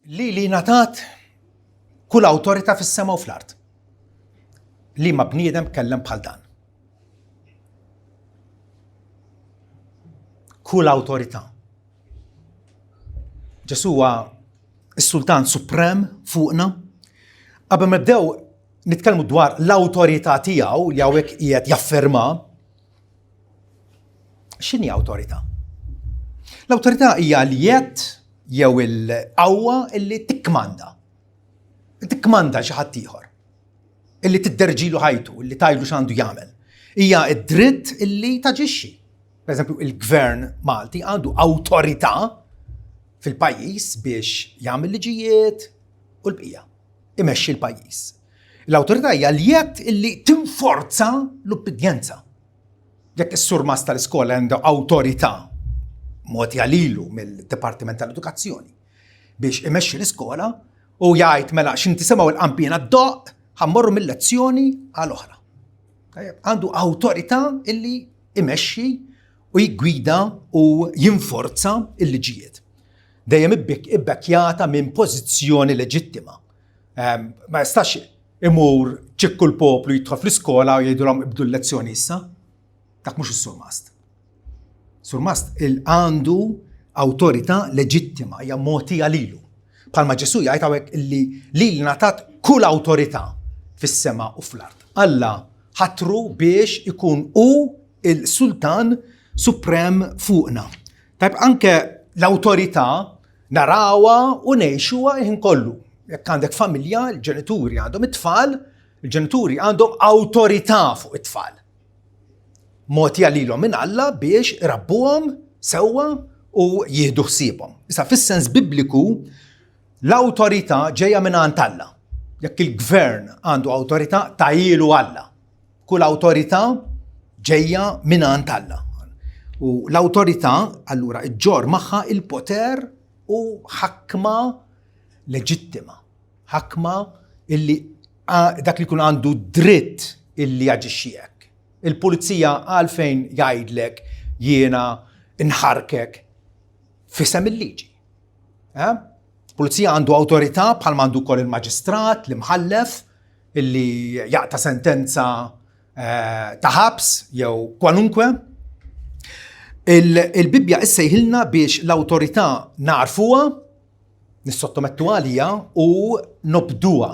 li natat kull awtorità fis-sema u fl-ard. Li ma bniedem kellem bħal dan. Kull awtorità. Ġesu huwa s-Sultan Suprem fuqna. Qabel ma nibdew nitkellmu dwar l-awtorità tiegħu li hawnhekk qiegħed jafferma. X'inhi awtorità? L-awtorità hija l-jett jew il-qawwa illi tikkmanda. Tikkmanda xi ħadd ieħor. Illi tidderġilu ħajtu, illi tajlu x'għandu jagħmel. Hija d-dritt illi taġixxi. Pereżempju, il-Gvern Malti għandu awtorità fil-pajjiż biex jagħmel liġijiet u l-bqija. Imexxi l-pajjiż. L-awtorità hija l-jett illi tinforza l-ubbidjenza. Jekk is-surmas tal-iskola għandu awtorità mogħtija lilu mill-Dipartiment tal-Edukazzjoni biex imexxi l-iskola u jgħid mela x'inti semgħu l-qampina d-doq ħammorru mill-lezzjoni għal oħra. Għandu awtorità illi imexxi u jiggwida u jinforza l-liġijiet. Dejjem ibbekkjata minn pożizzjoni leġittima. Ma jistax imur ċikku l-poplu jidħol fl-iskola u jgħidulhom ibdu l-lezzjoni issa. Dak mhux is-surmast. Surmast għandu awtorità leġittima, hija mogħtija lilu. Bħalma Ġesu jgħid hawnhekk illi lili ngħatat kull awtorità fis-sema u fl-ard. Alla ħatru biex ikun hu il-Sultan Suprem fuqna. Tajb anke l-awtorità narawha u ngħixuha ħin kollu. Jekk għandek familja, il-ġenituri għandhom it-tfal, il-ġenituri għandhom awtorità fuq it-tfal. Mogħtija lilhom minn Alla biex irabbuhom sewwa u jieħdu ħsiebhom. Issa fis-sens Bibliku l-awtorità ġejja minn għand Alla. Jekk il-gvern għandu awtorità tajjilu Alla. Kull awtorità ġejja minn għand Alla. U l-awtorità allura iġġor magħha il-poter u ħakma leġittima. Ħakma illi dak li kun għandu dritt illi jaġixxi hekk. Il-pulizija għalfejn jgħidlek jiena inħarkek fisem il-liġi. Il-pulizija għandu awtorità bħalma għandu wkoll il-maġistrat, l-imħallef illi jaqta' sentenza ta' ħabs jew kwalunkwe. Il-Bibja issa jħilna biex l-awtorità narfuha, nissottomettu għalija u nobduha.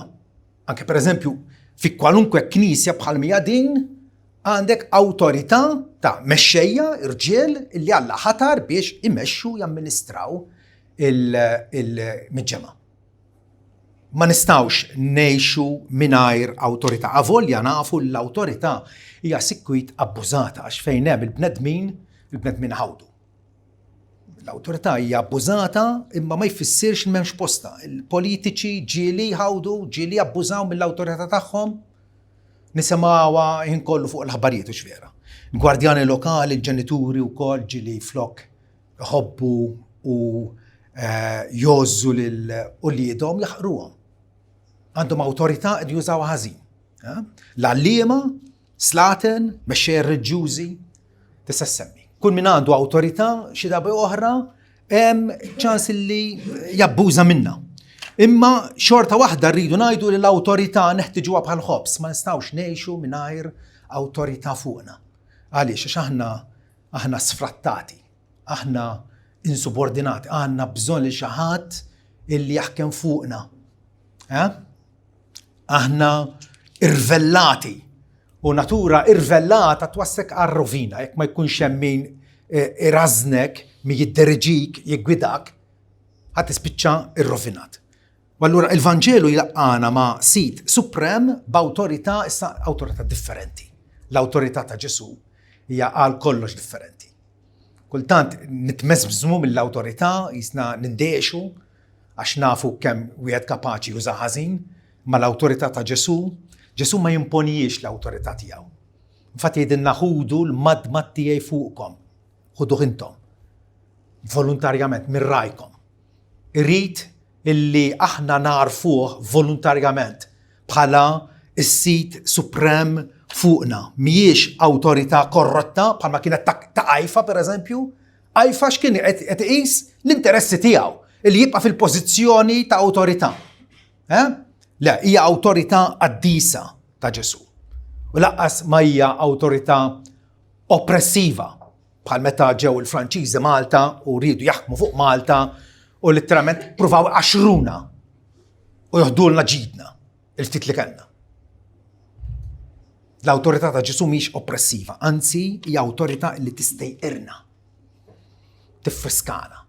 Anke pereżempju fi kwalunkwe knisja bħal mija din għandek awtorità ta' mexxejja irġiel illi Alla ħatar biex imexxu jamministraw il-miġġema. Ma nistgħux ngħixu mingħajr awtorità. Avolja nafu l-awtorità hija sikwit abbużata għax fejn hemm il-bnedmin ħawdu. L-awtorità hija abbużata imma ma jfissirx m'hemmx posta. Il-politiċi ġieli ħawdu, ġieli abbużaw mill-awtorità tagħhom. Nisimgħuha ħin kollu fuq l-ħabarijiet u x'vera. Il-gwardjani lokali, il-ġenituri wkoll ġieli flok iħobbu u jożżu lil uliedhom jaħqruhom. Għandhom awtorità qed jużawha ħażin. L-għalliema, slaten, mexxejja reġjużi tista' semmi. Kull min għandu awtorità xi darba oħra hemm ċans li jabbuża minnha. Imma xorta waħda rridu ngħidu li l-awtorità neħtiġuha bħal ħobs, ma nistgħux ngħixu mingħajr awtorità fuqna. Għaliex għax aħna sfrattati, aħna insubordinati, għandna bżonn li xi ħadd illi jaħkem fuqna. Aħna irvellati u natura irvellata twassek għar-rovina jekk ma jkunx hemm min irażnek, min jidderġik, jiggwidak, ħadd tispiċċa irrovinat. U allura il-Vanġelu jlaqqana ma' sit suprem b'awtorità issa awtorità differenti. L-awtorità ta' Ġesu hija għal kollox differenti. Kultant nitmeżmżmu mill-awtorità jisna nindexu għax nafu kemm wieħed kapaċi juża ħażin, ma l-awtorità ta' Ġesu ma jimponijiex l-awtorità tiegħu. Infatti jgħidilna ħudu l-madmad tiegħi fuqkom. Ħuduh intom. Volontarjament minn rajkom. Irrid illi aħna narfuh volontarjament bħala is-sit suprem fuqna. Mhijiex awtorità korrotta bħalma kienet ta' Ajfa pereżempju. Ajfa x'kien qed iqis l-interessi tiegħu. اللي يبقى في البوزيزjoni ta' awtorità. لا, hija awtorità qaddisa ta' Ġesu. U laqqas ma hija awtorità oppressiva bħal meta ġew il-Franċiżi Malta u rridu jaħkmu fuq Malta u letteralment pruvaw għaxruna u joħdulna ġidna il-ftit li kellna. L-awtorità ta' Ġesu mhix oppressiva, anzi hija awtorità li tistejqirna, tiffriskana,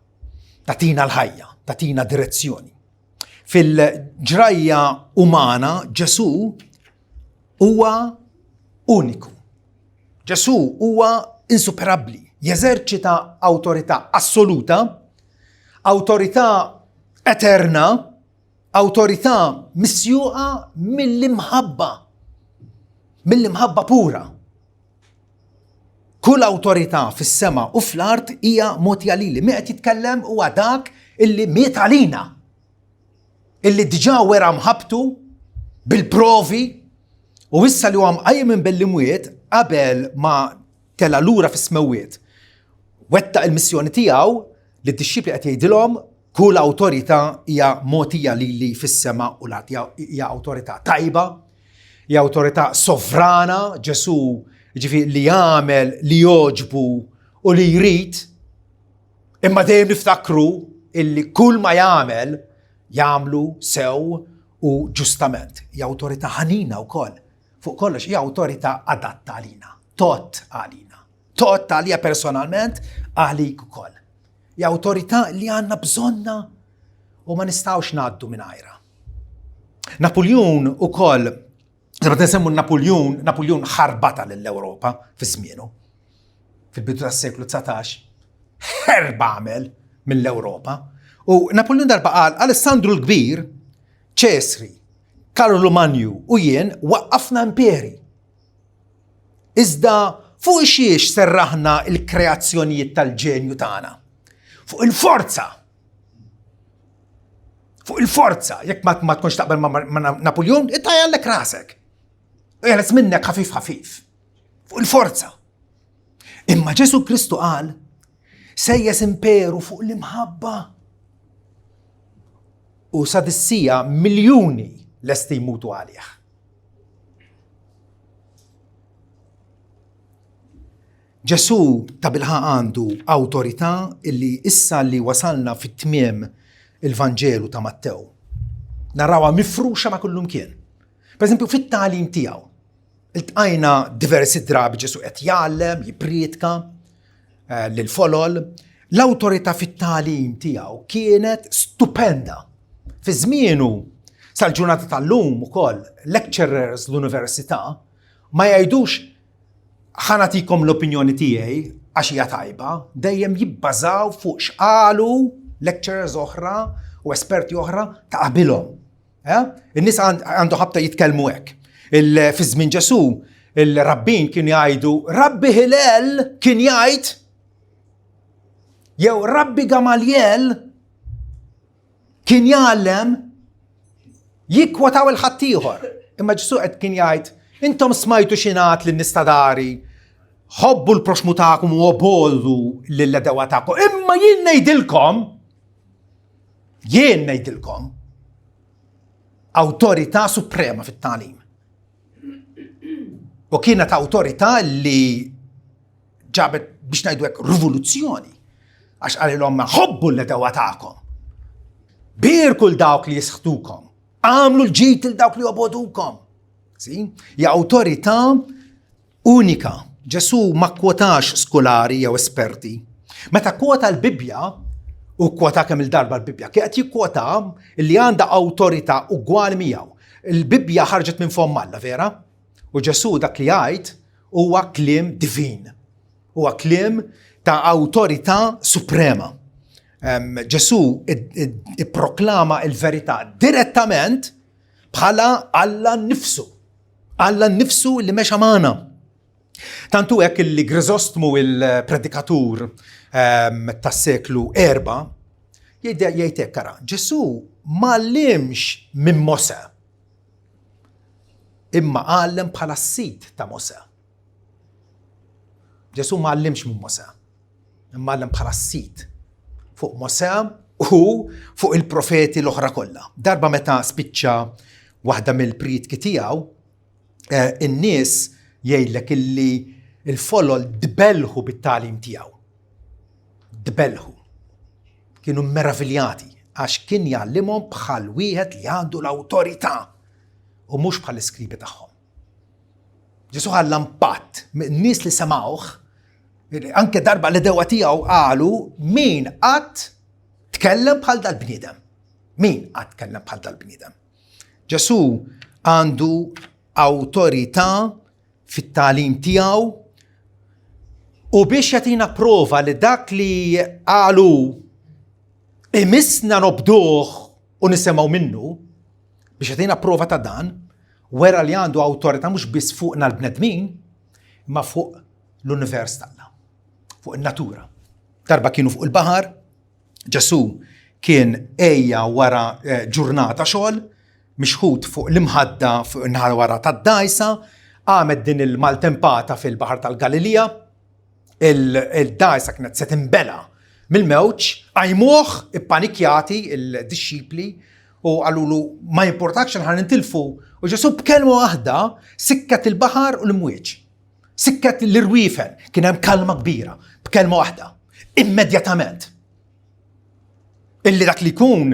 tatina l-ħajja, tatina direzzjoni. Fil-ġrajja umana Ġesu huwa uniku. Ġesu huwa insuperabbli, jeżerċita awtorità assoluta, awtorità eterna, awtorità misjuqa mill-imħabba pura. Kull awtorità fis-sema u fl-art hija mogħtija lili. Min qed jitkellem huwa dak illi miet għalina, illi diġà wera mħabtu bil-provi u issa li huwa mqajjem minn bil-imwiet qabel ma tela lura fis-smewwiet. Wettaq il-missjoni tiegħu li d-dixxipli qed jgħidilhom kull awtorità hija mogħtija lili fis-sema u l-art. Hija awtorità tajba, hija awtorità sovrana. Ġesu ġifieri li jagħmel li jogħġbu u li jrid, imma dejjem niftakru illi kull ma jagħmel jagħmlu sew u ġustament. Hija awtorità ħanina wkoll. Fuq kollox hija awtorità adatta għalina, tot għalina. Tot għalija personalment għalik ukoll. Hija awtorità li għandna bżonna u ma nistgħux ngħaddu mingħajrha. Napoleon ukoll, meta nsemmu Napoleon ħarbata lill-Ewropa fi żmienu. Fil-bidu tas-seklu 19 ħerba għamel mill-Ewropa. U Napoleon darba qal Alessandru l-Kbir, Ċesri, Karolu Manju u jien waqqafna imperi. Iżda fuq xiex serraħna il-kreazzjonijiet tal-ġenju tagħna? Fuq il-forza. Fuq il-forza. Jekk ma tkunx taqbel ma' Napoleon, ittajallek rasek. U jeles minnek ħafif. Fuq il-forza. Imma Ġesu Kristu qal sejjes imperu fuq l-imħabba. U sadissija miljuni lesti jmutu għalih. Ġesu ta' bilħa għandu awtorità illi issa li wasalna fit-tmiem il-Vanġelu ta' Mattew. Narawha mifruxa ma' kullum kien. Per eżempju fit-tagħlim tiegħu. Iltqajna diversi drabi Ġesu qed jgħallem, jippriedka lil folol. L-awtorità fit-tagħlim tiegħu kienet stupenda. Fi żmienu sal-ġurnata tal-lum ukoll lecturers l-università ma jgħidux ħanatikom l-opinjoni tiegħi għax hija tajba, dejjem jibbażaw fuq x'qalu lecturers oħra u esperti oħra ta' qabilhom. In-nies għandu ħabta jitkellmu hekk. Fi żmien Ġesu il-rabbin kien jgħidu Rabbi Hillel kien jgħid jew Rabbi Gamaliel kien jgħallem jikwotaw il-ħaddieħor. Imma Ġesu qed kien jgħid intom smajtu xinat l-nistadari, ħobbu l-proxmu ta'kum u oboldu l-ledewa ta'kum. Imma jien nejdilkom, autorità suprema fit-talim. U kienet autorità li ġabet biex najdu hekk rivoluzzjoni. Għax għalilhom ħobbu l-ledewa ta'kum. Birku l-dawk li jisħtukom. Għamlu l-ġid l-dawk li obodukom. Hija awtorità unika. Ġesu ma kwotax skolari jew esperti. Meta kwota l-Bibja u kwota kemm il-darba l-Bibja, qed jikkwota li għandha awtorità ugwali miegħu. Il-Bibja ħarġet minn fom Alla, vera? U Ġesu dak li jgħid huwa kliem divin. Huwa kliem ta' awtorità suprema. Ġesu ipproklama l-verità direttament bħala Alla nnifsu. Alla nnifsu li mexa magħna. Tantu hekk li Grisostmu il-predikatur tas-seklu 4 jgħid hekk ara, Ġesu ma għallimx minn Mosè. Imma għallem bħala s-sit ta' Mosè. Ġesu ma għallimx minn Mosè. Imma għallem bħala s-sit. Fuq Mosè u fuq il-profeti l-oħra kollha. Darba meta spiċċa waħda mill-pritki tiegħu, in-nies jgħidlek illi il-follol dbelħu bit-tagħlim tiegħu. Dbelħu. Kienu meraviljati għax kien jgħallimhom bħal wieħed li għandu l-awtorità u mhux bħal iskribi tagħhom. Ġesu ħalla impatt nies li semgħuh, anke darba l-edewa tiegħu qalu min qatt tkellem bħal dal-bniedem. Min qatt tkellem bħal dal-bniedem. Ġesu għandu awtorità fit-tagħlim tiegħu u biex jagħtina prova li dak li qalu imissna nobduh u nisimgħu minnu, biex jagħtina prova ta' dan, wera li għandu awtorità mhux biss fuqna l-bnedmin, imma fuq l-univers tagħna, fuq in-natura. Darba kienu fuq il-baħar, Ġesu kien ejja wara ġurnata xogħol, mixħud fuq l-imħadda fuq in-naħa wara tad-dajsa, għamet din il-maltempata fil-baħar tal-Galilija, il-dajsa kienet se tinbela mill-mewġ, għajmuh ippanikjati il-disċipli u għallulu ma importax ħan nintilfu. U Ġesu b'kelma waħda sikket il-baħar u l-imwieġ. Sikket l-irwiefen, kien hemm kalma kbira, b'kelma waħda, immedjatament. Illi dak li kun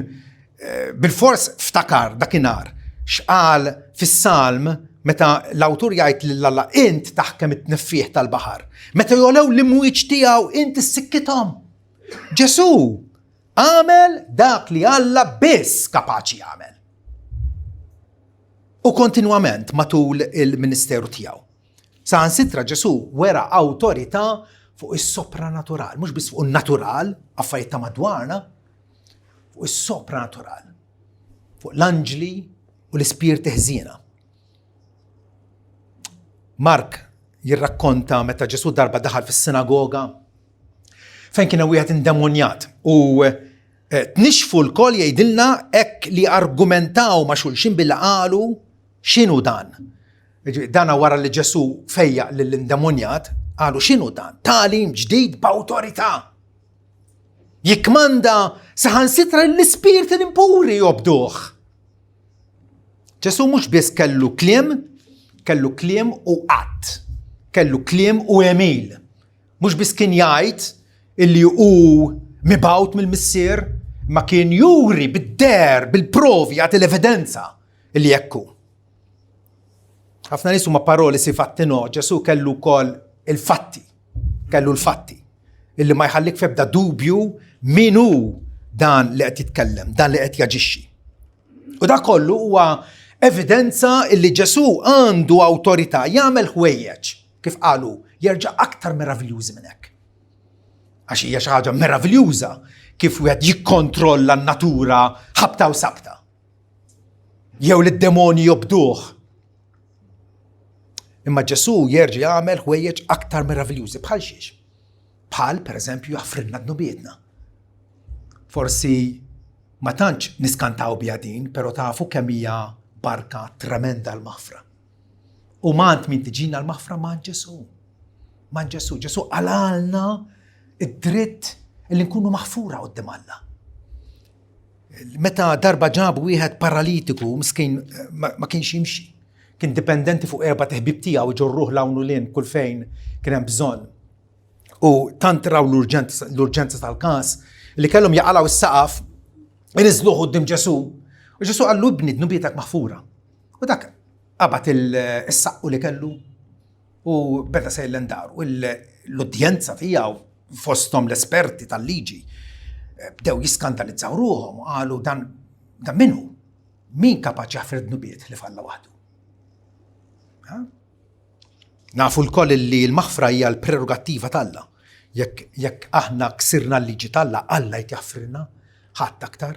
bil-fors ftakar dakinhar x'qal fis-Salm meta l-awtur jgħid lill-Alla int taħkem it-tneffieħ tal-baħar. Meta jolew l-imwieġ tiegħu int issikkithom. Ġesu għamel dak li Alla biss kapaċi jagħmel. U kontinwament matul il-ministeru tiegħu. Saħansitra Ġesu wera awtorità fuq is-sopranatural, mhux biss fuq in-natural, affarijiet ta' madwarna, fuq is-sopranatural, fuq l-anġli u l-ispirti ħżiena. Mark jirrakkonta meta Ġesu darba daħal fis-sinagoga fejn kien wieħed indemonjat u tnixfu l-koll jgħidilna hekk li argumentaw ma' xulxin billi qalu x'inhu dan. Dana wara li Ġesu fejjaq lill-indemonjat qalu x'inhu dan? Tagħlim ġdid b'awtorità. Jikkmanda saħansitra l-ispirti l-impuri jobduh. Ġesu mhux biss kellu kliem u qatt. Kellu kliem u emil. Mhux biss kien jgħid illi hu mibgħut mill-missier, ma kien juri bid-der, bil-provi, jagħti l-evidenza illi hekk hu. Ħafna nies huma paroli sifattino, Ġesu kellu wkoll il-fatti. Kellu l-fatti. Illi ma jħallik f'ebda dubju min hu dan li qed jitkellem, dan li qed jaġixxi. U dak kollu huwa evidenza illi Ġesu għandu awtorità jagħmel ħwejjeġ, kif qalu, jerġa' aktar meraviljużi minn hekk. Għax hija xi ħaġa meraviljuża kif wieħed jikkontrolla n-natura ħabta u sabta. Jew lid-demoni jobduh. Imma Ġesu jerġa' jagħmel ħwejjeġ aktar meraviljużi bħal xiex. Bħal pereżempju jaffrilna d-nubietna. Forsi ma tantx niskantaw biha din, però tafu kemm hija barka tremenda l-maħfra. U mant min tiġina l-maħfra ma' Ġesu. Ma' Ġesu. Ġesu għalalna id-dritt li nkunu maħfura qudiem Alla. Meta darba ġabu wieħed paralitiku, miskin ma kienx jimxi. Kien dipendenti fuq erba' teħbib tiegħu ġorruh lawnu lin kull fejn kien hemm bżonn. U tant raw l-urġenza tal-każ li kellhom jaqalgħu is-saqaf iniżluh quddiem Ġesu. U Ġesu qallu ibni d-nubietek maħfura. U dak qabad is-saqqu li kellu u beda sejlen daru. L-udjenza tiegħu fosthom l-esperti tal-liġi bdew jiskandalizzaw ruhom u qalu dan minnu? Min kapaċi jaħfir d-nubiet li falla waħdu? Nafu l-koll li l-maħfra hija l-prerogattiva tal-Alla. Jekk aħna ksirna l-liġi tal-Alla, Alla jtjaħfirna ħadd aktar.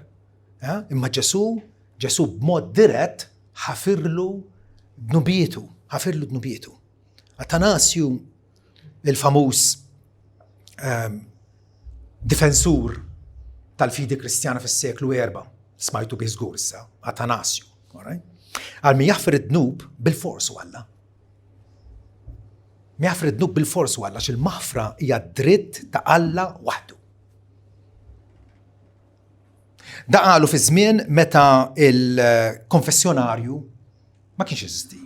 Imma Ġesu b'mod dirett ħafirlu d-nubietu, Atanasju, il-famuż difensur tal-fidi kristjana fis-seklu 4, smajtu bih żgur issa, Atanasju. Għal mi jaħfir id-dnub bil-fors Alla. Mi jaħfir id-dnub bil-fors Alla x'il-maħfra hija dritt ta' Alla waħdu. Da qalu fi żmien meta il-konfessjonarju ma kienx jeżisti.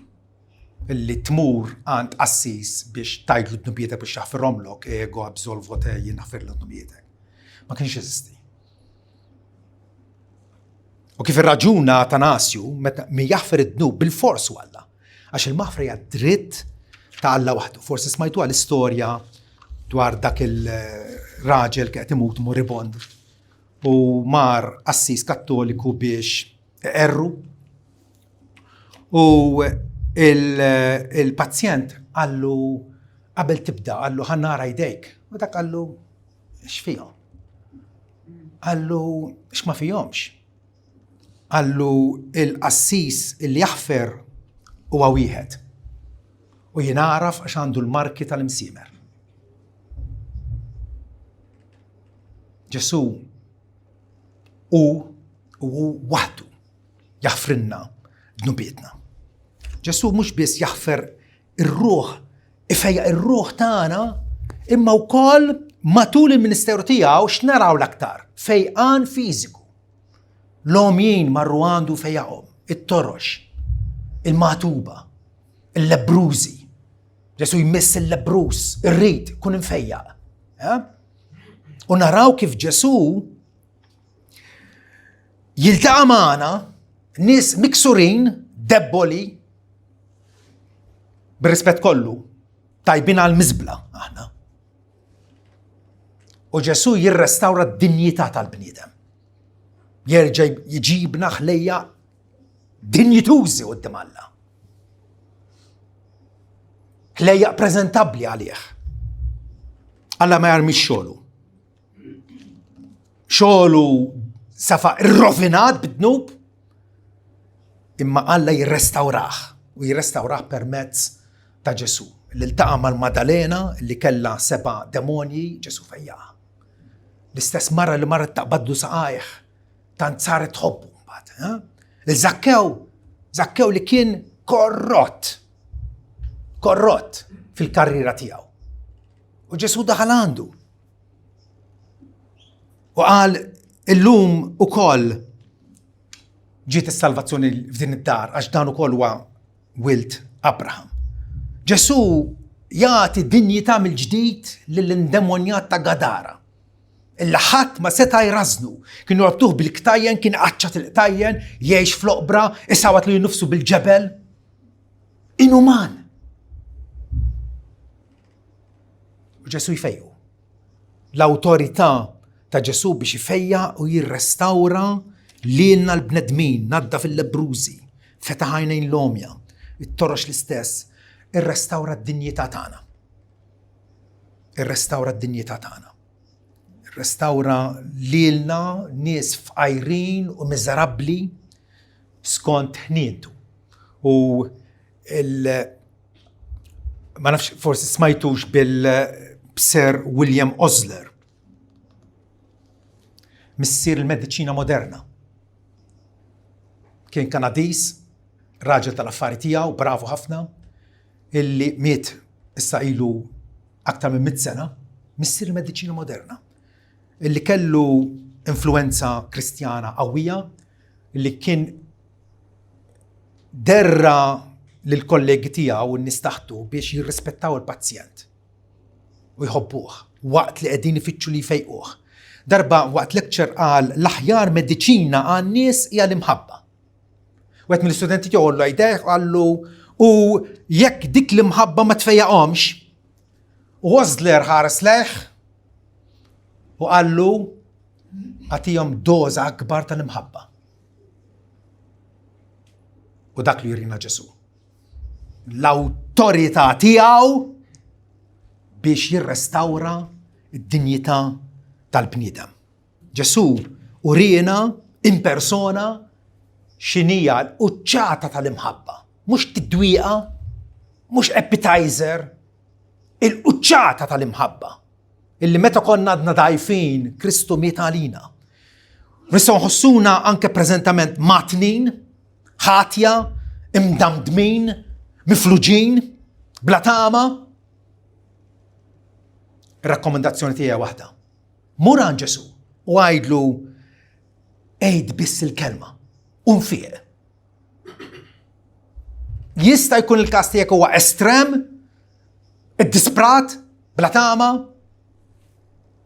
Illi tmur għand qassis biex tajdlu d-nubietek biex jaħfirhomlok ego absolvote jien naħfirlu d-nubietek. Ma kienx jeżisti. U kif irraġuna Atanasju meta min jaħfir id-dnub bil-fors walla. Għax il-maħfra hija dritt ta' Alla waħdu. Forsi smajtu għal-istorja dwar dak il-raġel qed imut moribond u mar qassis Kattoliku biex erru u il-pazjent għallu qabel tibda għallu ħannara jdejk u dak għallu x'fihom? Għallu x'ma fihomx. Għallu il-qassis li jaħfer huwa wieħed u jinaraf għax għandu l-marki tal-imsiemer. Ġesu u waħdu jaħfrinna dnubietna. Ġesu mhux biss jaħfer ir-ruħ, ifejja ir-ruħ tagħna imma wkoll matul il-ministeru tiegħu x'naraw l-aktar fejqan fiżiku. L-omjin marru għandu fejjaqhom, it-torox, il-magħtuba, il-lebrużi. Ġesu jmiss il-lebrus, ir-rid kun infejjaq. U naraw kif Ġesu jiltaqa' magħna nies miksurin, debboli, bir-rispett kollu, tajbin għal-miżbla aħna. U Ġesu jirrestawra d-dinjità tal-bniedem. Jerġa' jġibna ħlejja dinjitużi quddiem Alla. Ħlejja preżentabbli għalih. Alla ma jarmix xogħlu. Xogħlu safa irrovinat bid-dnub, imma Alla jirrestawrah u jirrestawrah permezz ta' Ġesu. L-iltaqa' mal-Madalena li kellha 7 demonji Ġesu fejjaha. L-istess marra li marret taqbadlu saqajh tant saret tħobbu mbagħad. Zakkew li kien korrott fil-karriera tiegħu. U Ġesu daħal għandu. U qal illum ukoll ġiet is-salvazzjoni f'din id-dar għax dan ukoll huwa wild Abraham. Ġesu jagħti dinjità mill-ġdid lill-indemonjat ta' Gadara. Illa ħadd ma seta' jrażnu. Kienu rabtuh bil-ktajjen, kien qaċċat il-ktajjen, jgħix fl-oqbra, isawat li nifsu bil-ġebel. Inuman. U Ġesu jfejju. L-awtorità ta' Ġesu biex jfejja u jirrestawra lilna l-bnedmin, nadda fil-lebrużi, fetaħ għajnejn l-omja, it-torox l-istess, irrestawra d-dinjità tagħna. Irrestawra d-dinjità tagħna. Irrestawra lilna nies fqajrin u miżerabbli skont ħnientu. U ma nafx forsi smajtux bil-Sir William Osler. Missier il-mediċina moderna. Kien Kanadiż, raġel tal-affari tiegħu, bravu ħafna, illi miet issa ilu aktar minn 100 sena, missier il-mediċina moderna. Illi kellu influenza kristjana qawwija, illi kien derra lill-kollegi tiegħu n-nies taħtu biex jirrispettaw il-pazjent u jħobbuh waqt li qegħdin ifittxu li jfejquh. Darba waqt lecture qal l-aħjar mediċina għan-nies hija l-imħabba. Wieħed mill-istudenti tiegħu għallu għajdeh għallu u jekk dik l-imħabba ma tfejjaqhomx. U Osler ħares leħ u għallu għatihom doża akbar tal-imħabba. U dak li jurina Ġesu. L-awtorità tiegħu biex jirrestawra id-dinjità tal-bniedem. Ġesu urina in persona x'inhija l-quċċata tal-imħabba. Mhux tidwieqa, mhux appetizer, il-quċċata tal-imħabba. Illi meta konna għadna dajfin, Kristu miet għalina. Nistgħu nħossuna anke preżentament matnin, ħatja, imdamdmin, mifluġin, bla tama. Ir-rakkomandazzjoni tiegħi waħda. Mur għand Ġesu u għajdlu عيد بس الكلمة ونفيق. يستا يكون الكاس تيك هو استرام الدسبرات بلا تاما،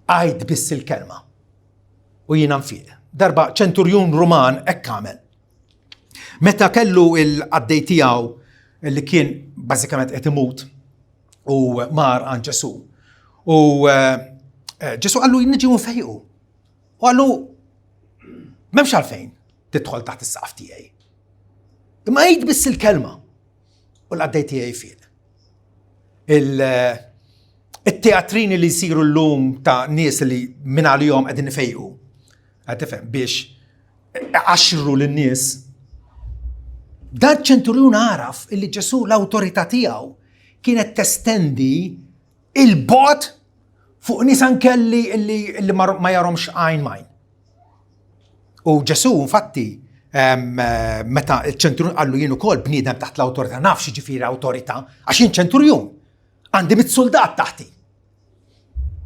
عيد بس الكلمة وينام فيه. دربا تشنتوريون رومان اكامل متى كلو العدي تياو اللي كان بازيكامنت اتموت ومار عن جسو، وجسو قال له نجي ونفيقه، وقال له ما مش عارفين تدخل تحت السقف تياي، ما عيد بس الكلمة والعدي تياي فيه. التياترين اللي يصيروا اللوم تاع الناس اللي من عليهم قاعدين يفيقوا، هتفهم بيش عشروا للناس. ده تشنتوريون عارف اللي جسو الأوتوريتا تياو كانت تستندي البوت فوق نيسان اللي ما يرمش عين ماين. وجسو فتي متى التشنتوريون قال له ينو كول بنيدم تحت الأوتوريتا نافش يجي فيه الأوتوريتا عشان تشنتوريون عندي 100 سولدات تحتي،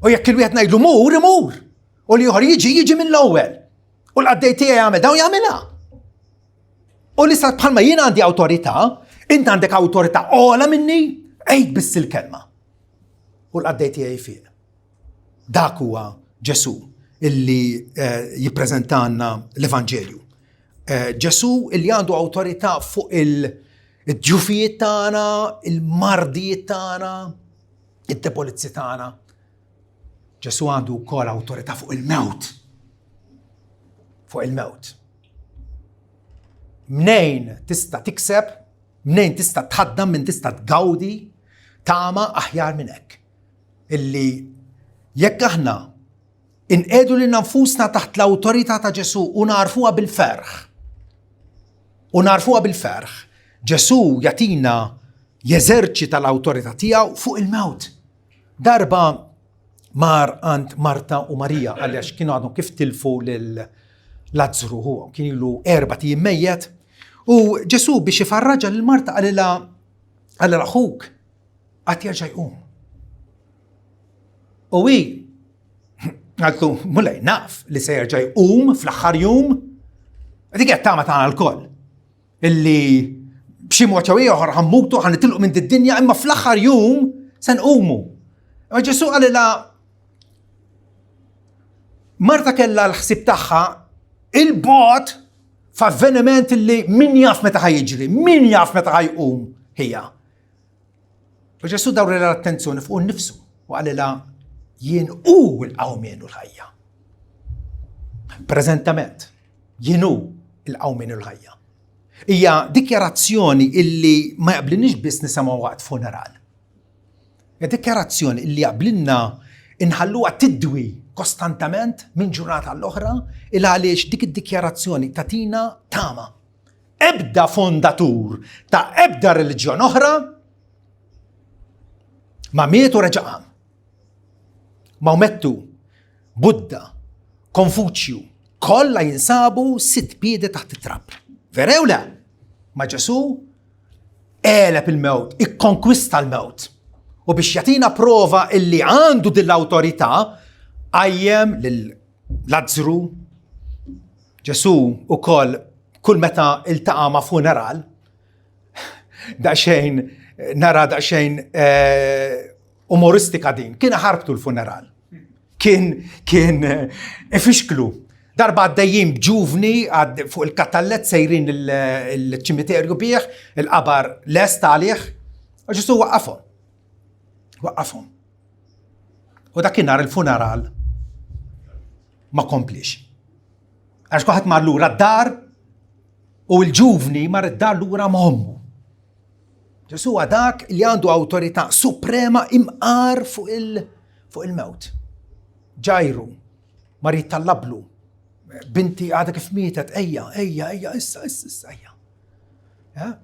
ويا كل واحد نايله مور واللي يهر يجي من الأول والعديتيه يعمل ده ويعملها. ولسه بحال ما ين عندي أوتوريتا، انت عندك أوتوريتا أعلى مني، عيد بس الكلمة والعديتيه يفيق. داك هو جسو اللي يبرزنتانا الإفانجيليو. جسو اللي عنده أوتوريتا فوق الجوفية تاعنا، المرضية تاعنا، الدبولتسي تاعنا. جسو عنده كل أوتوريتا فوق الموت، فوق الموت. منين تستا تكسب، منين تستا تخدم، من تستا تقودي تاما أحيار منك. اللي يك احنا انقادوا لنفوسنا تحت الأوتوريتا تا جسو ونعرفوها بالفرخ. جسو يعطينا يزرتشي تاع الأوتوريتا تاعو فوق الموت. دربا مار عند مرتا وماريا علاش كانوا عندهم كيف تلفوا لاتزرو، هو كان له 4 أيام ميت، وجسو باش يفرجها للمرتا قال لها اخوك يرجع يقوم. وي قالت له مولاي ناف اللي سيرجع يقوم في الاخر يوم، هذيك تعمت عن الكل اللي بشي موتوية راح نموتوا حنتلقوا من الدنيا، اما في الاخر يوم سنقوموا. جسو قال لها مرتا كلا الحساب تاعها البوت فالفينمنت اللي من يعرف متى هيجري، من يعرف متى هيقوم هي. فجسو دور لها التنسون فوق نفسه وقال لها ينقو الأومين الهيا برزنتامنت، ينقو الأومين الهيا. هي ديكيراتسيوني اللي ما يقبلنيش بس نسموها وقت فونرال، ديكيراتسيوني اللي يقبلنا نحلوها تدوي كونستانتامنت من جرات على الأخرى. إلا علاش ديك الديكيراتسيوني تاتينا تاما ابدا فونداتور تا ابدا ريليجيون أخرى ما ميت ورجعهم، ما متوا بودا كونفوتشيو كل ينسابوا 6 بيدة تحت التراب فيرولا. ما جسو قالب الموت الكونكويستا الموت، وباش يعطينا بروفا اللي عنده دي الأوتوريتا أيام للاتزرو جسو وكل متى التقى مع فونرال دعشين نرى دعشين أمورستيكا دين كنا حربتو الفونرال كان افشكلو داربع دايم بجوفني فوق الكتالات سايرين التشميتيريو بيخ الأبر لاست عليه جسو وقفهم وداك النهار الفونرال ما كومبليش عشان واحد مار لورا الدار والجوفني مار الدار لورا ما همو. جسو هذاك اللي عنده أوتوريتا سوبريما إمقار فوق الموت. جايرو مار يطلب له بنتي قاعدة كيف ميتت أيا إسا ها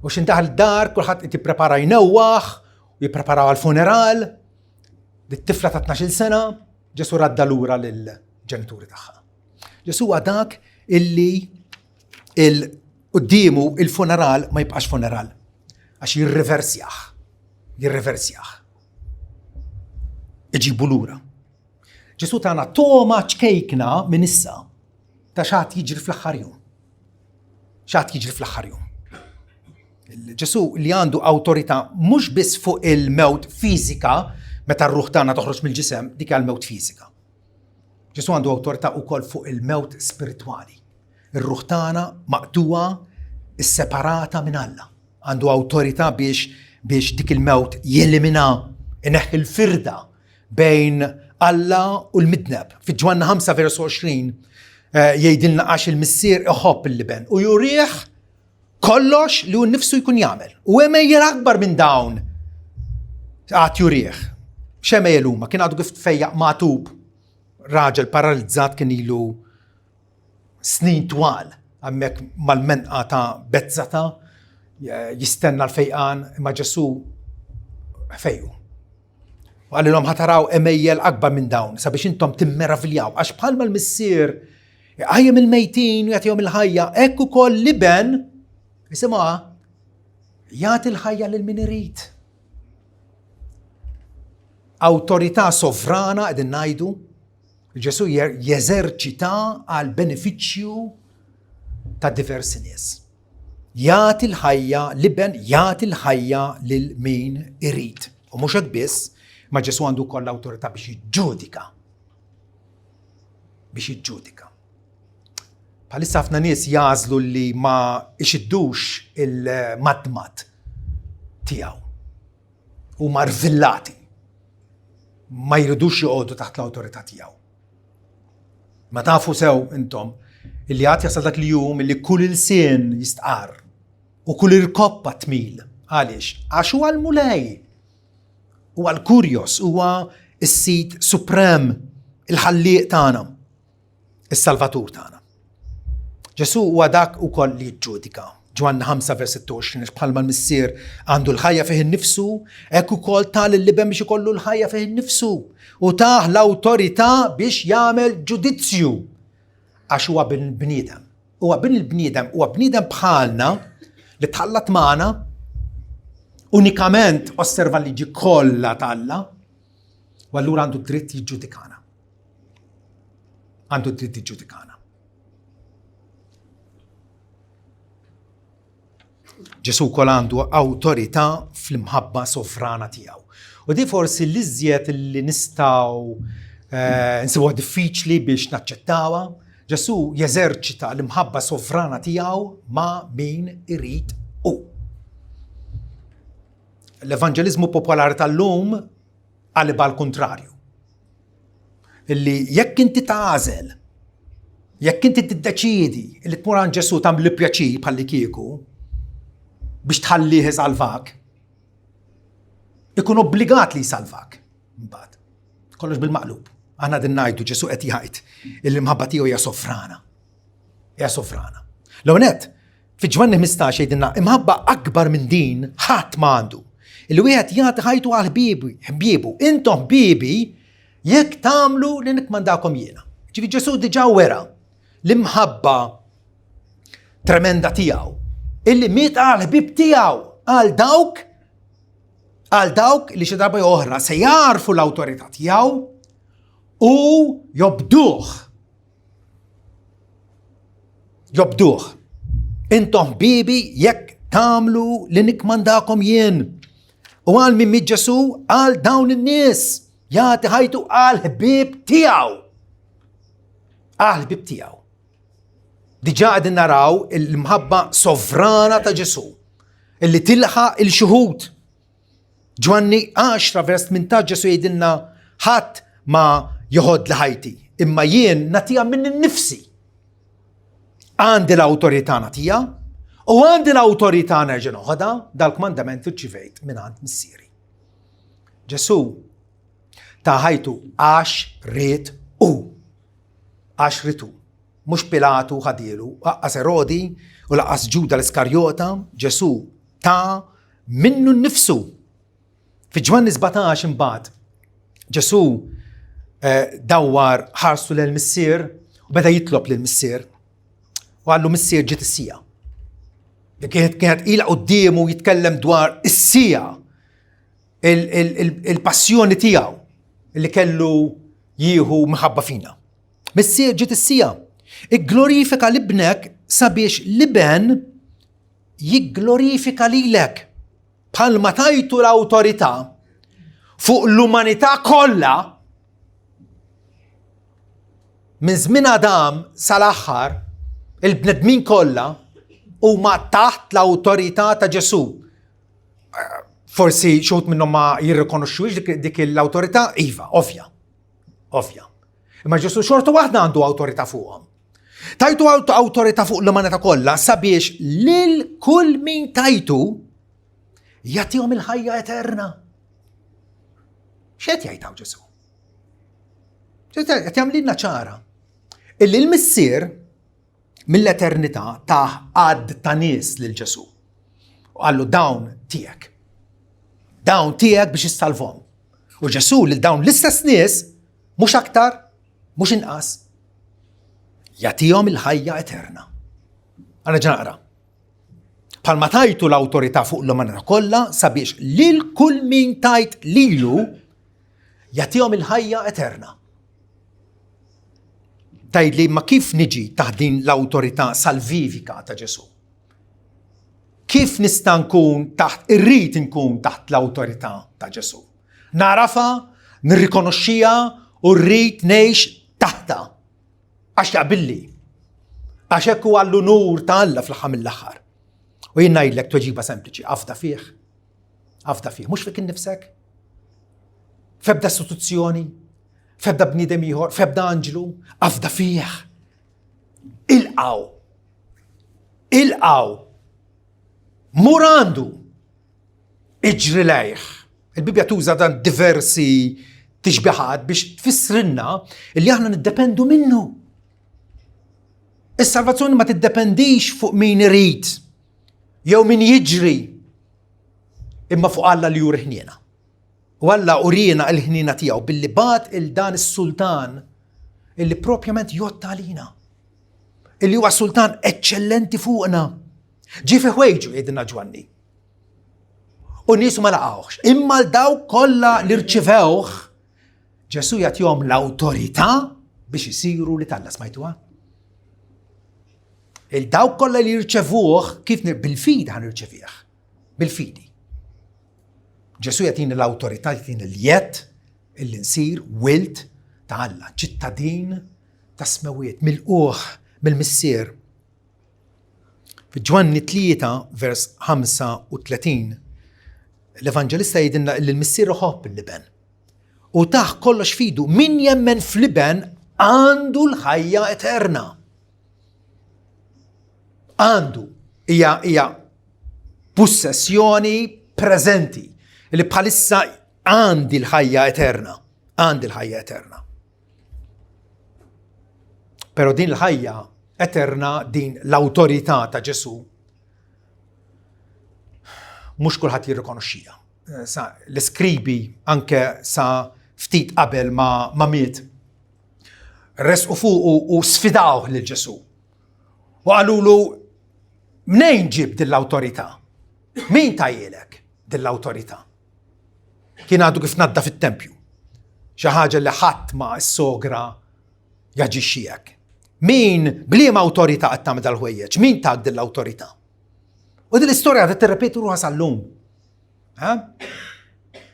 وش انتهى الدار كل حد انت بريبارا ينوخ ويبريبارا على الفونرال. الطفلة 12 سنة جسو رد لورا للجنتوري تاعها. جسو هذاك اللي قديمه الفونرال ما يبقاش فونرال عشان يريفرسياخ يجيبوا لورا. ġesu tagħna toma ċkejkna minn issa ta' xaħat jiġri fl-aħħar jum. Xaħat jiġri fl-aħħar jum. Ġesu li għandu awtorità mhux biss fuq il-mewt fiżika, meta r-ruħ tagħna toħroġ mill-ġisem, dik għal-mewt fiżika. Ġesu għandu awtorità wkoll fuq il-mewt spiritwali. Ir-ruħ tagħna maqtuwa separata minn Alla. Għandu awtorità biex dik il-mewt jelimina ineħħi l-firda bejn Alla u l-midneb. Fi Ġwanna 5:20 jgħidilna għax il-missier iħobb il-liben u jurih kollox li hu nnifsu jkun jagħmel. U emejjel akbar minn dawn għad jurih. X'emejjel huma kien għadu kif tfejjaq magħtub raġel paralizzat kien ilu snin twal hemmhekk mal-menqa ta' Bezzata jistenna l-fejqan imma Ġesu fejqu. U għallilhom ħataraw emejjel akbar minn dawn sabiex intom timmeraviljaw għax bħalma l-missier ħajjem il-mejtin u jagħtihom il-ħajja hekk ukoll liben isimgħuha jagħti l-ħajja lil min irid. Awtorità sovrana qegħdin ngħidu Ġesu jeżerċita għal benefiċċju ta' diversi nies. Jagħti l-ħajja liben jagħti l-ħajja lil min irid. U mhux hekk biss, ma Ġesu għandu wkoll l-awtorità biex jiġġudika. Biex jiġġudika. Bħalissa ħafna nies jażlu li ma ixiddux il-madmat tiegħu. U marvillati. Ma jridux joqogħdu taħt l-awtorità tiegħu. Ma tafu sew intom illi għad jasal dak li jum illi kull il-sien jistqar u kull il-koppa tmil. Għaliex? Għax huwa l-mulej. Huwa l-kurjos, huwa s-sit suprem, il-ħalliq tagħna, is-salvatur tagħna. Ġesu huwa dak ukoll li jiġġudika. Ġwanna 5:26 bħalma l-missier għandu l-ħajja fih innifsu, hekk ukoll tal il-liben biex ikollu l-ħajja fih innifsu u tah l-awtorità biex jagħmel ġudizzju għax huwa bil-bniedem. Huwa bil-bniedem, huwa bniedem bħalna li tħallat magħna unikament osserva l-liġi kollha ta' u allura għandu dritt jiġġudikana. Għandu dritt jiġġudikana. Ġesu kol għandu awtorità fl-imħabba sovrana tiegħu. U di forsi l-iżjed li nistgħu nsibuha diffiċli biex naċċettawha, Ġesu jeżerċita l-imħabba sovrana tiegħu ma' min irid hu. L-evanġeliżmu popolari tal-lum għalibha l-kontrarju. Illi jekk inti tagħżel, jekk inti tiddeċiedi li tmur għand Ġesu tagħmel pjaċir bħalli kieku, biex tħallih jisalvak, ikun obbligat li jisalvak. Mbagħad. Kollox bil-maqlub. Aħna din ngħidu Ġesu qed jgħid il-imħabba tiegħu hija sofrana. Hija sofrana. L-ewwel fi Ġwanni 15 jgħidilna imħabba akbar minn din ħadd m'għandu. Il-wieħed jagħti ħajtu għal ħbiebu. Intom ħbiebi jekk tagħmlu li nikmandakom jiena. Ġifi Ġesu diġà wera l-imħabba tremenda tiegħu. Illi miet għal ħbib tiegħu għal dawk li xi darba oħra se jarfu l-awtorità tiegħu u jobduh. Jobduh. Intom ħbibi jekk tagħmlu li nikmandakom jien. U għal min miet Ġesu għal dawn in-nies jagħti ħajtu għal ħbib tiegħu. Għal ħbib tiegħu. Diġà qegħdin naraw il-mħabba sovrana ta' Ġesu illi tilħaq il-xuħud. Ġwanni 10:18 Ġesu jgħidilna ħadd ma joħod l-ħajti, imma jien nagħtiha minn innifsi. Għandi l-awtorità nagħtiha u għandi l-awtorità nerġa' noħodha dal-kmandament irċivejt minn għand missieri. Ġesu ta' ħajtu għax rid hu. Għax rid hu. Mhux Pilatu ħadielu, laqqas Erodi u laqqas Ġuda l-Iskarjota, Ġesu ta' minnu nnifsu. Fi Ġwanni 17 imbagħad Ġesu dawwar ħarsu lill-missier u beda jitlob lill-missier u għallu missier ġiet is-sija. Kienet ilha qudiemu jitkellem dwar is-sija il-passjoni tiegħu li kellu jieħu mħabba fina. Missier ġiet issija. Igglorifika libnek sabiex liben jigglorifika lilek. Bħalma tajtu l-awtorità fuq l-umanità kollha minn żmien Adam sal-aħħar il-bnedmin kollha huma taħt l-awtorità ta' Ġesu. Forsi xogħod minnhom ma jirrikonoxxuhiex dik l-awtorità, iva, ovvja. Imma Ġesu xorta waħda għandu awtorità fuqhom. Tajtu awtorità fuq l-umanità kollha sabiex lil kull min tajtu jagħtihom il-ħajja eterna. X'qed jgħid Ġesu? Qed jagħmlilna ċara illi l-missier mill-eternità taħ għadd ta' nies lil Ġesu. U għallu dawn tiegħek. Dawn tiegħek biex issalvhom. U Ġesu lil dawn l-istess nies mhux aktar, mhux inqas, jagħtihom il-ħajja eterna. Għana ġnaqra. Bħalma tajtu l-awtorità fuq l-umanità kollha sabiex lil kull min tajt lilu jagħtihom il-ħajja eterna. Tajd li ma kif niġi taħt din l-awtorità salvivika ta' Ġesu? Kif nista' nkun irrid nkun taħt l-awtorità ta' Ġesu? Narafa, nirrikonoxxija u rrid ngħix taħta. Għax jaqbilli. Għax hekk huwa l-unur ta' Alla fl-aħħar mill-aħħar. U jien ngħidlek tweġiba sempliċi, afda fih. Afda fih, mhux fik innifsek. F'ebda istituzzjoni, f'ebda bniedem ieħor, f'ebda anġlu, afda fih. Ilqaw. Mur għandu. Iġri lejh. Il-Bibja tuża dan diversi tixbiħat biex tfissrilna li aħna niddependu minnu. Is-salvazzjoni ma tiddependix fuq min irid jew min jiġri imma fuq Alla li juri ħniena. U Alla urina l-ħniena tiegħu billi bat il-dan is-sultan illi propjament jotta għalina. Illi huwa sultan eċċellenti fuqna. Ġi fi ħwejġu jgħidilna Ġwanni. U nies ma laqgħux. Imma l-dawk kollha li rċivewh Ġesu jagħtihom l-awtorità biex isiru li Alla, smajtuha? Il-dawk kollha li jirċevuh kif bil-fidi ħanirċevih. Bil-fidi. Ġesu jagħtina l-awtorità, jagħtina l-jett illi nsir wild ta' Alla, ċittadin ta' smewiet, milquh mill-missier. F'Ġwanni 3 vers 35 l-Evanġelista jgħidilna li l-missier iħobb il-liben. U taħ kollox fidu min jemmen fl-liben għandu l-ħajja eterna. Għandu hija possessjoni preżenti li bħalissa għandi l-ħajja eterna. Għandi l-ħajja eterna. Pero din l-ħajja eterna, din l-awtorità ta' Ġesu, mhux kulħadd jirrikonoxxija. L-iskribi anke sa ftit qabel ma miet resqu fuq u sfidaw lil Ġesu. U qalulu mnejn ġib din l-awtorità? Min tajjilek din l-awtorità? Kien għadu kif nadda fit-tempju. Xi ħaġa li ħadd ma' s-sogra jaġixxijek. Min bliema awtorità qed tagħmel dal-ħwejjeġ? Min tak din l-awtorità? U din l-istorja qed tirrepetu ruħha sal-lum.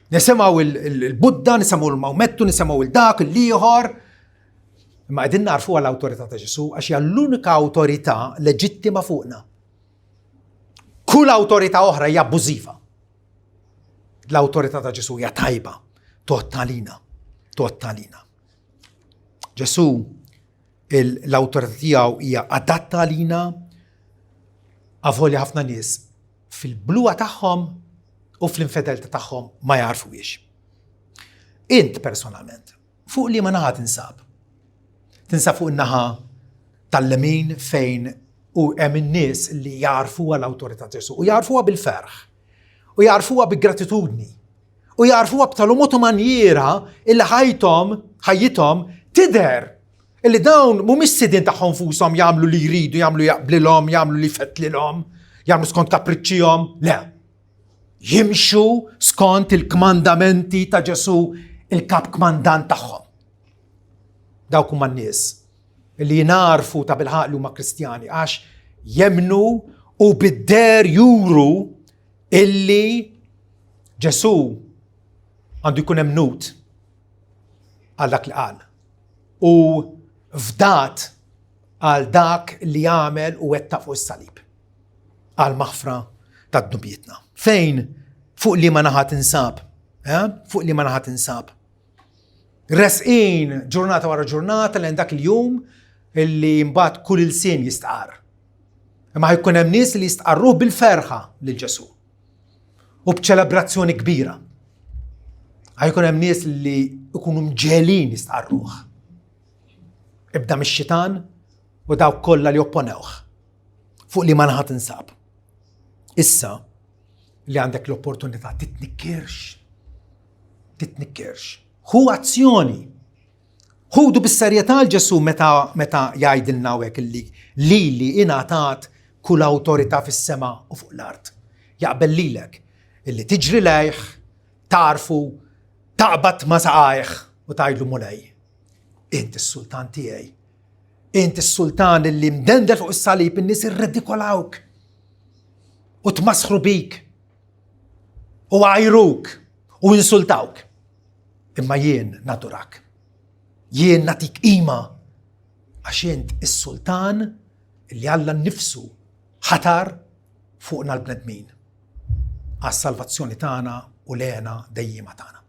Nisimgħu il-Budda, nisimgħu l-Mawmettu, nisimgħu il-dak, il-ieħor. Imma qegħdin narfuha l-awtorità ta' Ġesu għax hija l-unika awtorità leġittima fuqna. Kull awtorità oħra hija abbużiva. L-awtorità ta' Ġesu hija tajba, tottalina. Ġesu l-awtorità tiegħu hija adatta għalina avolja ħafna nies fil-bluwa tagħhom u fl-infedeltà tagħhom ma jarfuhiex. Int personalment, fuq li ma naħa tinsab? Tinsab fuq in-naħa tal-lemin fejn u hemm in-nies li jarfuha l-awtorità Ġesu u jarfuha bil-ferħ u jarfuha bi-gratitudni u jarfuha b'tal-mod u manjiera illi ħajjithom tidher illi dawn mhumiex sidien tagħhom fushom jagħmlu li jridu, jagħmlu jaqblilhom, jagħmlu li fettlilhom, jagħmlu skont kapriċċihom. Le. Jimxu skont il-kmandamenti ta' Ġesu, il-kap kmandant tagħhom. dawk huma n-nies li narfu ta' bil-ħaq li huma Kristjani għax jemnu u bid-der juru illi Ġesu għandu jkun emnut għal dak li qal u fdat għal dak li jagħmel u wettaq fuq is-salib għal maħfra ta' dnubietna. Fejn fuq li ma naħat insab? Fuq li ma naħat insab. Resqin ġurnata wara ġurnata lejn dak il-jum illi mbagħad kull il-sin jistqar. Imma jkun hemm nies li jistqarruh bil-ferħa lil Ġesu u b'ċelebrazzjoni kbira. Ħajkun hemm nies li jkunu mġelin jistqarruh. Ibda mix-xitan u dawk kollha li opponewh fuq li ma naħat insab. Issa li għandek l-opportunità titnikkirx. Hu azzjoni. Ħudu bis-serjetà l-Ġesu meta jgħidilna hekk li ingħatat kull awtorità fis-sema u fuq l-art. Jaqbel lilek illi tiġri lejh, tarfu, taqbad ma' saqajh u tgħidlu mulej. Inti s-sultan tiegħi. Inti s-sultan illi mdendel fuq is-salib in-nies irredikolawk u tmasħru bik u għajruk u insultawk. Imma jien naturak. Jien natik qima għax int is-sultan illi Alla nnifsu ħatar fuqna l-bnedmin għas-salvazzjoni tagħna u lena dejjima tagħna.